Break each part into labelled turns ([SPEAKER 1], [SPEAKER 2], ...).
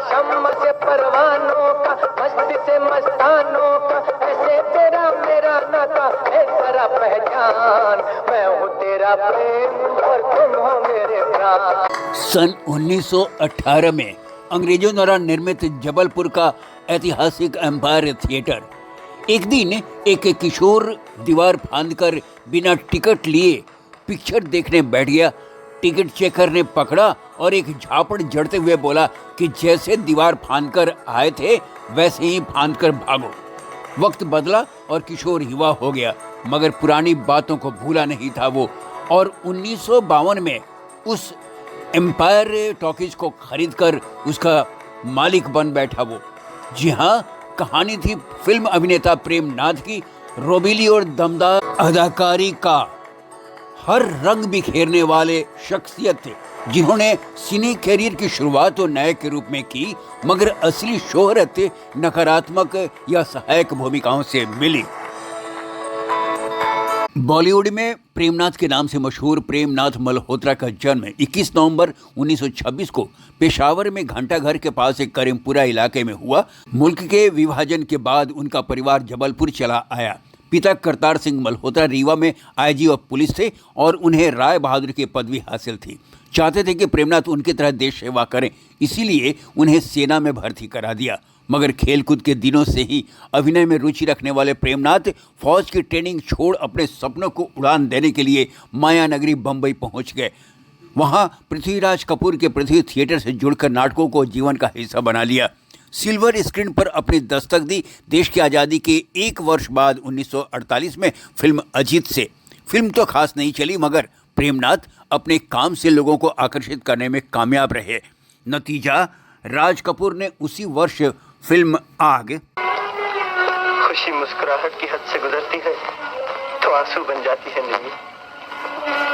[SPEAKER 1] शम्म से परवानों का, मस्ती से मस्तानों का, ऐसे तेरा मेरा नाता है जरा पहचान, मैं हूँ तेरा प्रेम और तुम हो मेरे प्राण।
[SPEAKER 2] सन 1918 में अंग्रेजों द्वारा निर्मित जबलपुर का ऐतिहासिक एम्पायर थिएटर एक दिन एक किशोर दीवार फांदकर बिना टिकट लिए पिक्चर देखने बैठ गया। टिकट चेकर ने पकड़ा और एक झापड़ जड़ते हुए बोला कि जैसे दीवार फांदकर आए थे वैसे ही फांदकर भागो। वक्त बदला और किशोर युवा हो गया, मगर पुरानी बातों को भूला नहीं था वो, और 1952 में उस एम्पायर टॉकीज को खरीदकर उसका मालिक बन बैठा वो। जी हाँ, कहानी थी फिल्म अभिनेता प्रेमनाथ की रोबीली और दमदार अदाकारी का हर रंग बिखेरने वाले शख्सियत थे, जिन्होंने सिने कैरियर की शुरुआत तो नायक के रूप में की, मगर असली शोहरत नकारात्मक या सहायक भूमिकाओं से मिली। बॉलीवुड में प्रेमनाथ के नाम से मशहूर प्रेमनाथ मल्होत्रा का जन्म 21 नवंबर 1926 को पेशावर में घंटाघर के पास एक करीमपुरा इलाके में हुआ। मुल्क के विभाजन के बाद उनका परिवार जबलपुर चला आया। पिता करतार सिंह मल्होत्रा रीवा में आईजी ऑफ पुलिस थे और उन्हें राय बहादुर की पदवी हासिल थी। चाहते थे कि प्रेमनाथ उनकी तरह देश सेवा करें, इसीलिए उन्हें सेना में भर्ती करा दिया। मगर खेलकूद के दिनों से ही अभिनय में रुचि रखने वाले प्रेमनाथ फौज की ट्रेनिंग छोड़ अपने सपनों को उड़ान देने के लिए मायानगरी बम्बई पहुंच गए। वहां पृथ्वीराज कपूर के पृथ्वी थिएटर से जुड़कर नाटकों को जीवन का हिस्सा बना लिया। सिल्वर स्क्रीन पर अपनी दस्तक दी। देश की आज़ादी के एक वर्ष बाद 1948 में फिल्म अजीत से फिल्म तो खास नहीं चली, मगर प्रेमनाथ अपने काम से लोगों को आकर्षित करने में कामयाब रहे। नतीजा, राज कपूर ने उसी वर्ष फिल्म आग।
[SPEAKER 3] खुशी मुस्कुराहट की हद से गुजरती है तो आंसू बन जाती है नीली।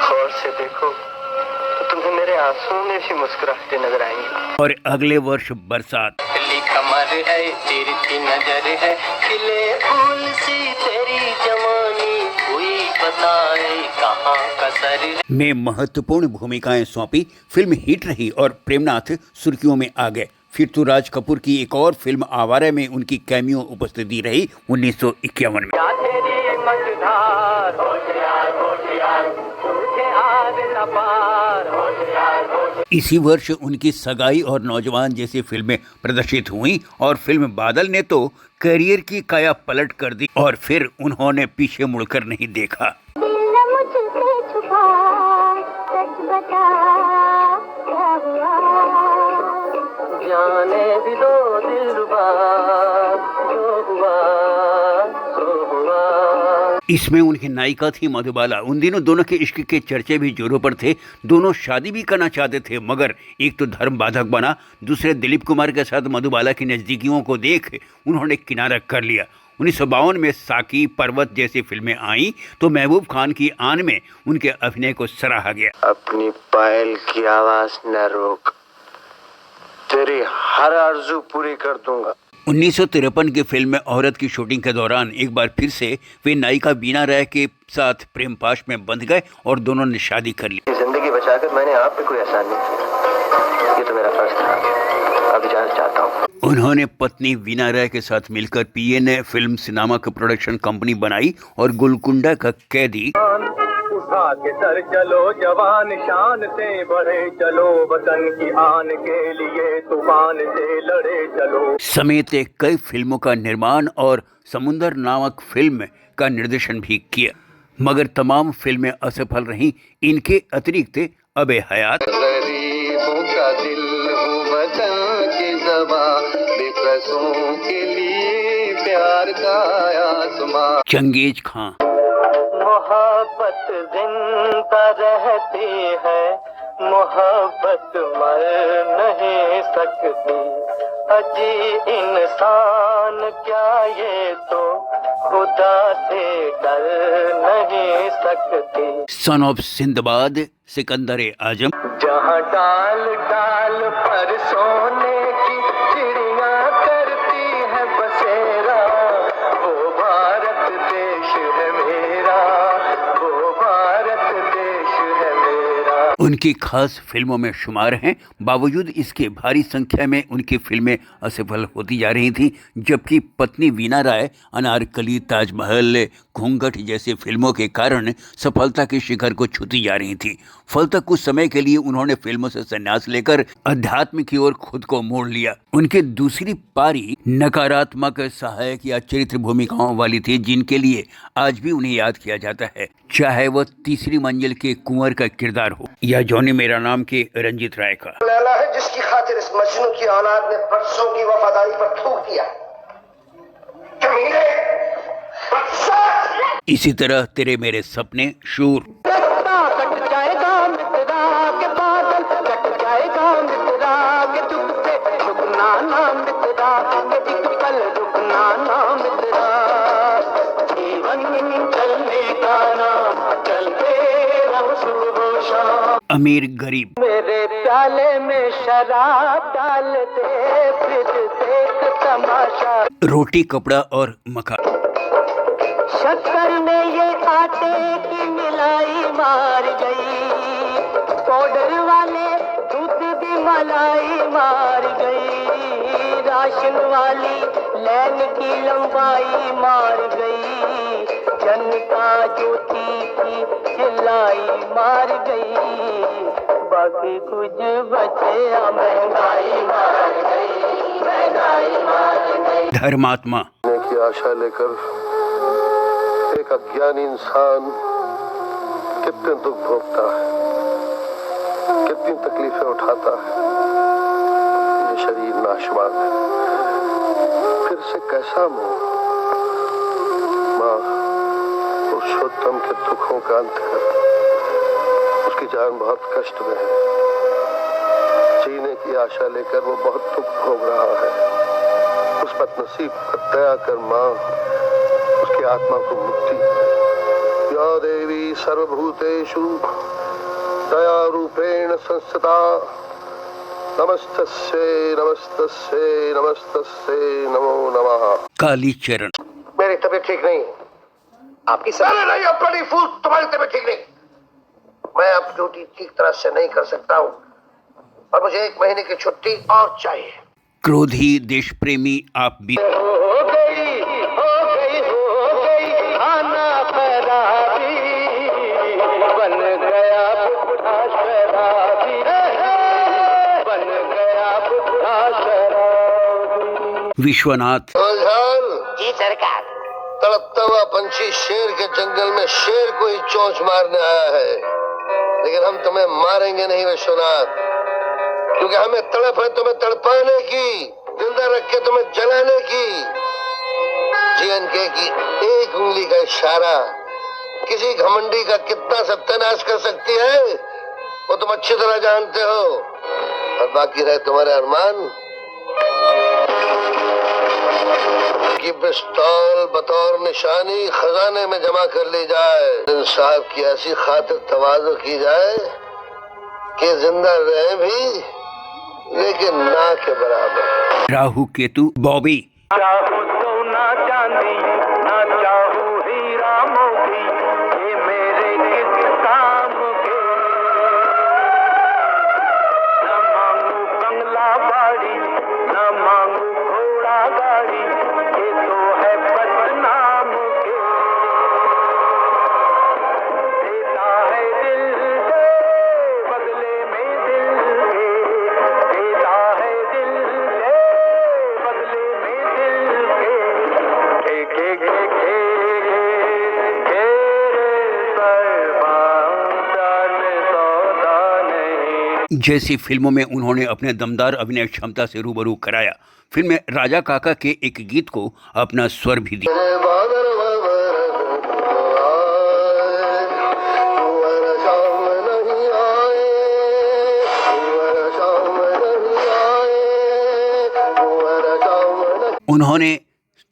[SPEAKER 3] गौर से देखो तो तुम्हें मेरे आंसुओं में भी मुस्कुराहटें नजर आएंगी।
[SPEAKER 2] और अगले वर्ष बरसात।
[SPEAKER 3] कमर है, तिरछी नजर है, खिले फूल सी तेरी जवानी, कोई बताए कहाँ का सर है
[SPEAKER 2] में महत्वपूर्ण भूमिकाएं सौंपी। फिल्म हिट रही और प्रेमनाथ सुर्खियों में आ गए। फिर तो राज कपूर की एक और फिल्म आवारा में उनकी कैमियो उपस्थिति रही 1951 में। इसी वर्ष उनकी सगाई और नौजवान जैसी फिल्में प्रदर्शित हुईं और फिल्म बादल ने तो करियर की काया पलट कर दी और फिर उन्होंने पीछे मुड़कर नहीं देखा।
[SPEAKER 1] जाने भी दो दिलरुबा, जो हुआ सो हुआ।
[SPEAKER 2] इसमें उनकी नायिका थी मधुबाला। उन दिनों दोनों के इश्क के चर्चे भी जोरों पर थे। दोनों शादी भी करना चाहते थे, मगर एक तो धर्म बाधक बना, दूसरे दिलीप कुमार के साथ मधुबाला की नज़दीकियों को देख उन्होंने किनारा कर लिया। 1952 में साकी, पर्वत जैसी फिल्में आईं तो महबूब खान की आन में उनके अभिनय को सराहा गया।
[SPEAKER 3] अपनी पायल की आवाज न रोक, तेरी हर आरज़ू पूरी कर दूंगा।
[SPEAKER 2] 1953 की फिल्म में औरत की शूटिंग के दौरान एक बार फिर से वे नायिका बीना राय के साथ प्रेम पाश में बंध गए और दोनों ने शादी कर ली।
[SPEAKER 3] जिंदगी बचाकर मैंने आप पे कोई एहसान नहीं किया, ये तो मेरा फर्ज था। अब इजाजत चाहता हूँ।
[SPEAKER 2] उन्होंने पत्नी वीना राय के साथ मिलकर पीएनए फिल्म सिनेमा की प्रोडक्शन कंपनी बनाई और गोलकुंडा का कैदी,
[SPEAKER 1] उठा के सर चलो जवान शान से बढ़े चलो, वतन की आन के लिए तूफान से लड़े चलो
[SPEAKER 2] समेत कई फिल्मों का निर्माण और समुंदर नामक फिल्म का निर्देशन भी किया, मगर तमाम फिल्में असफल रहीं। इनके अतिरिक्त अबे हयात,
[SPEAKER 3] गरीबों का दिल हूँ, वतन की ज़बां, बेकसों के लिए प्यार का आसमां,
[SPEAKER 2] चंगेज खां,
[SPEAKER 1] मोहब्बत जिंदा रहती है, मोहब्बत मर नहीं सकती, अजी इंसान क्या ये तो खुदा से डर नहीं सकती,
[SPEAKER 2] सन ऑफ सिंदबाद, सिकंदर आजम,
[SPEAKER 1] जहाँ डाल डाल पर सोने की चिड़िया करती है बसेरा, वो भारत देश है मेरा, वो भारत देश है मेरा।
[SPEAKER 2] उनकी खास फिल्मों में शुमार हैं। बावजूद इसके भारी संख्या में उनकी फिल्में असफल होती जा रही थीं, जबकि पत्नी वीना राय अनारकली, ताजमहल, घूंघट जैसे फिल्मों के कारण सफलता के शिखर को छूती जा रही थी। फलतः कुछ समय के लिए उन्होंने फिल्मों से संन्यास लेकर अध्यात्म की ओर खुद को मोड़ लिया। उनकी दूसरी पारी नकारात्मक, सहायक या चरित्र भूमिकाओं वाली थी, जिनके लिए आज भी उन्हें याद किया जाता है, चाहे वह तीसरी मंजिल के कुंवर का किरदार हो या जॉनी मेरा नाम के रंजीत राय का।
[SPEAKER 4] लैला है जिसकी खातिर इस मजनू की औलाद ने बरसों की वफादारी पर थूक दिया। कमीने, बदसाह।
[SPEAKER 2] इसी तरह तेरे मेरे सपने, शूर,
[SPEAKER 1] कट जाएगा मित्रा के बादल, कट जाएगा मित्रा के दुख से रुकना ना मित्रा के एक पल रुकना ना मित्रा। जीवन चलने का नाम चलते रहो सुबह शाम।
[SPEAKER 2] अमीर गरीब,
[SPEAKER 1] मेरे प्याले में शराब डाल दे फिर देख तमाशा।
[SPEAKER 2] रोटी कपड़ा और मकान,
[SPEAKER 1] शक्कर ने ये आटे की मिलाई मार गई, पाउडर वाले दूध की मलाई मार गई, राशन वाली लाइन की लंबाई मार गई, जनता ज्योति की सिलाई मार गई, बाकी कुछ बचे महंगाई मार गई, महंगाई मार गई।
[SPEAKER 2] धर्मात्मा,
[SPEAKER 4] की आशा लेकर एक अज्ञानी इंसान कितने दुख भोगता है, कितनी तकलीफें उठाता है। ये शरीर नाशवान है, फिर से कैसा मोह। माँ, पुरुषोत्तम के दुखों का अंत कर, उसकी जान बहुत कष्ट में है। जीने की आशा लेकर वो बहुत दुख भोग रहा है। उस बदनसीब को दया कर माँ, उसकी आत्मा को मुक्ति। या देवी सर्वभूतेषु दया रूपेण संस्थिता, नमस्तस्यै नमस्तस्यै नमस्तस्यै नमो नमः।
[SPEAKER 2] काली चरण,
[SPEAKER 4] मेरी तबीयत ठीक नहीं, आपकी सारे नहीं अपनी फूल, तुम्हारी तबीयत ठीक नहीं। मैं अब ड्यूटी ठीक तरह से नहीं कर सकता हूँ और मुझे 1 महीने की छुट्टी और चाहिए।
[SPEAKER 2] क्रोधी, देश प्रेमी, आप भी
[SPEAKER 1] हो गई खाना खराबी, बन गया बुढ़ा शराबी, बन गया बुढ़ा शराबी।
[SPEAKER 2] विश्वनाथ,
[SPEAKER 4] जी सरकार। तड़पता हुआ पंछी शेर के जंगल में शेर को ही चोंच मारने आया है, लेकिन हम तुम्हें मारेंगे नहीं विश्वनाथ, क्योंकि हमें तड़प है तुम्हें तड़पाने की, जिंदा रख के तुम्हें जलाने की। जीएनके की एक उंगली का इशारा किसी घमंडी का कितना सत्यानाश कर सकती है, वो तुम अच्छी तरह जानते हो। और बाकी रहे तुम्हारे अरमान की पिस्तौल बतौर निशानी खजाने में जमा कर ली जाए, इंसाफ की ऐसी खातिर तवाज़ु की जाए कि जिंदा रहे भी लेकिन ना के बराबर।
[SPEAKER 2] राहु केतु, बॉबी,
[SPEAKER 1] चाहूं सोना चांदी ना चाहूं हीरा मोती, ये मेरे किस काम के। न मांगू बंगला बाड़ी, न मांगू घोड़ा गाड़ी, ये तो है बदनाम के। देता है दिल के बदले में दिल के, देता है दिल के बदले में दिल के। के सौदा नहीं।
[SPEAKER 2] जैसी फिल्मों में उन्होंने अपने दमदार अभिनय क्षमता से रूबरू कराया। फिल्म में राजा काका के एक गीत को अपना स्वर भी दिया। उन्होंने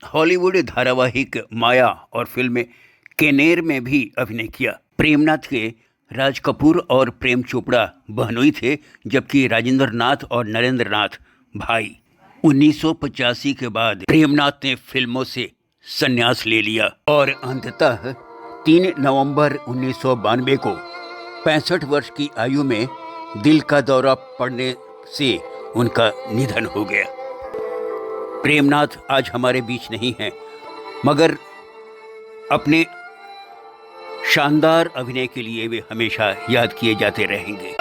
[SPEAKER 2] हॉलीवुड धारावाहिक माया और फिल्म केनेर में भी अभिनय किया। प्रेमनाथ के राज कपूर और प्रेम चोपड़ा बहनोई थे, जबकि राजेंद्र नाथ और नरेंद्र नाथ भाई। 1985 के बाद प्रेमनाथ ने फिल्मों से संन्यास ले लिया और अंततः 3 नवंबर 1992 को 65 वर्ष की आयु में दिल का दौरा पड़ने से उनका निधन हो गया। प्रेमनाथ आज हमारे बीच नहीं हैं, मगर अपने शानदार अभिनय के लिए वे हमेशा याद किए जाते रहेंगे।